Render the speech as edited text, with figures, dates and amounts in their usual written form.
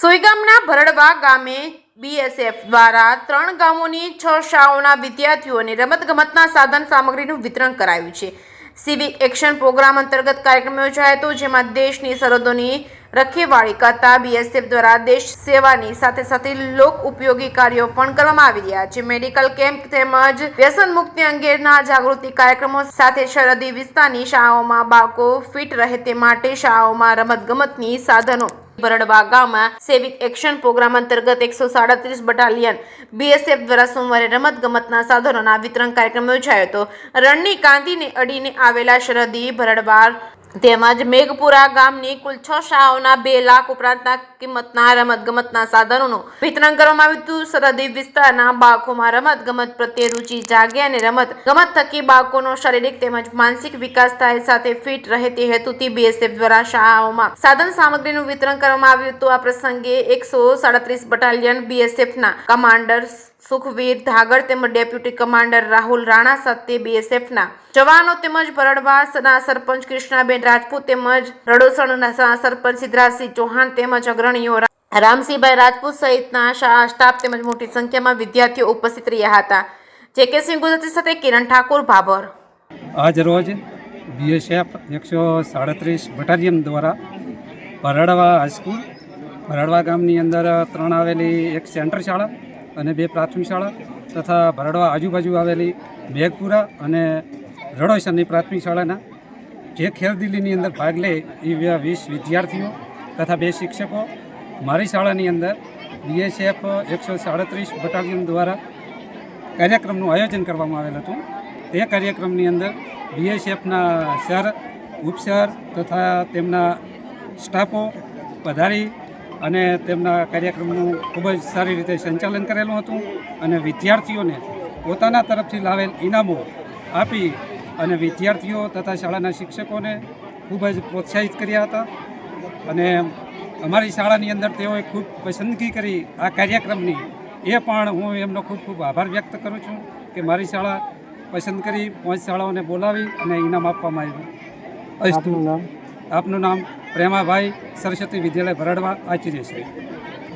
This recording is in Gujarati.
સોઈગામના ભરડવા ગામે બીએસએફ દ્વારા 3 ગામોની 6 શાળાઓના વિદ્યાર્થીઓને રમતગમતના સાધન સામગ્રીનું વિતરણ કરાયું છે। સિવિક એક્શન પ્રોગ્રામ અંતર્ગત કાર્યક્રમ યોજાયો હતો, જેમાં દેશની સરહદોની રખેવાળી કરતા બીએસએફ દ્વારા દેશ સેવાની સાથે સાથે લોક ઉપયોગી કાર્યો પણ કરવામાં આવી રહ્યા છે। મેડિકલ કેમ્પ તેમજ વ્યસન મુક્તિ અંગેના જાગૃતિ કાર્યક્રમો સાથે સરહદી વિસ્તારની શાળાઓમાં બાળકો ફિટ રહે તે માટે શાળાઓમાં રમતગમતની સાધનો ભરડવા ગામમાં સિવિક એક્શન પ્રોગ્રામ અંતર્ગત 137 બટાલિયન બીએસએફ દ્વારા સોમવારે રમતગમતના સાધનોના વિતરણ કાર્યક્રમ યોજાયો હતો। રણની કાંધીને અડીને આવેલા સરહદી ભરડવા તેમજ મેઘપુરા ગામની કુલ 6 શાળાઓના 2 લાખ ઉપરાંતના કિંમતના રમતગમતના સાધનોનું વિતરણ કરવામાં આવ્યું હતું। સરહદી વિસ્તારના બાળકોમાં રમતગમત પ્રત્યે રુચિ જાગે અને રમતગમત થકી બાળકોનો શારીરિક તેમજ માનસિક વિકાસ થાય, સાથે ફિટ રહે તે હેતુથી બીએસએફ દ્વારા શાળાઓમાં સાધન સામગ્રીનું વિતરણ કરવામાં આવ્યું હતું। આ પ્રસંગે 137 બટાલિયન બીએસએફના કમાન્ડર સુખવીર ધાગડ તેમજ ડેપ્યુટી કમાન્ડર રાહુલ રાણા સાથે બીએસએફના જવાનો તેમજ ભરડવાના સરપંચ કૃષ્ણાબેન રાજપૂત તેમજ રડોસણના સરપંચ સિદ્ધરાજસિંહ ચૌહાણ તેમજ અગ્રણીઓ રામસિંહભાઈ રાજપૂત સહિતના શાળા સ્ટાફ તેમજ મોટી સંખ્યામાં વિદ્યાર્થીઓ ઉપસ્થિત રહ્યા હતા। જેકે સિંહ ગુજરાતી સાથે કિરણ ઠાકોર, ભાભર। આજ રોજ બીએસએફ 137 બટાલિયન દ્વારા ભરડવા હાઈસ્કૂલ ભરડવા ગામની અંદર 3 આવેલી એક સેન્ટર શાળા અને 2 પ્રાથમિક શાળા તથા ભરડવા આજુબાજુ આવેલી મેઘપુરા અને રડોસણની પ્રાથમિક શાળાના જે ખેલદિલીની અંદર ભાગ લે એ 20 વિદ્યાર્થીઓ તથા 2 શિક્ષકો મારી શાળાની અંદર બીએસએફ 137 બટાલિયન દ્વારા કાર્યક્રમનું આયોજન કરવામાં આવેલ હતું। તે કાર્યક્રમની અંદર બીએસએફના સર, ઉપસર તથા તેમના સ્ટાફો પધારી અને તેમના કાર્યક્રમનું ખૂબ જ સારી રીતે સંચાલન કરેલું હતું અને વિદ્યાર્થીઓને પોતાના તરફથી લાવેલ ઇનામો આપી અને વિદ્યાર્થીઓ તથા શાળાના શિક્ષકોને ખૂબ જ પ્રોત્સાહિત કર્યા હતા અને અમારી શાળાની અંદર તેઓએ ખૂબ પસંદગી કરી આ કાર્યક્રમની। એ પણ હું એમનો ખૂબ ખૂબ આભાર વ્યક્ત કરું છું કે મારી શાળા પસંદ કરી 5 શાળાઓને બોલાવી અને ઇનામ આપવામાં આવ્યું। આપનું નામ? પ્રેમાભાઈ, સરસ્વતી વિદ્યાલય ભરડવા, આચાર્ય છે।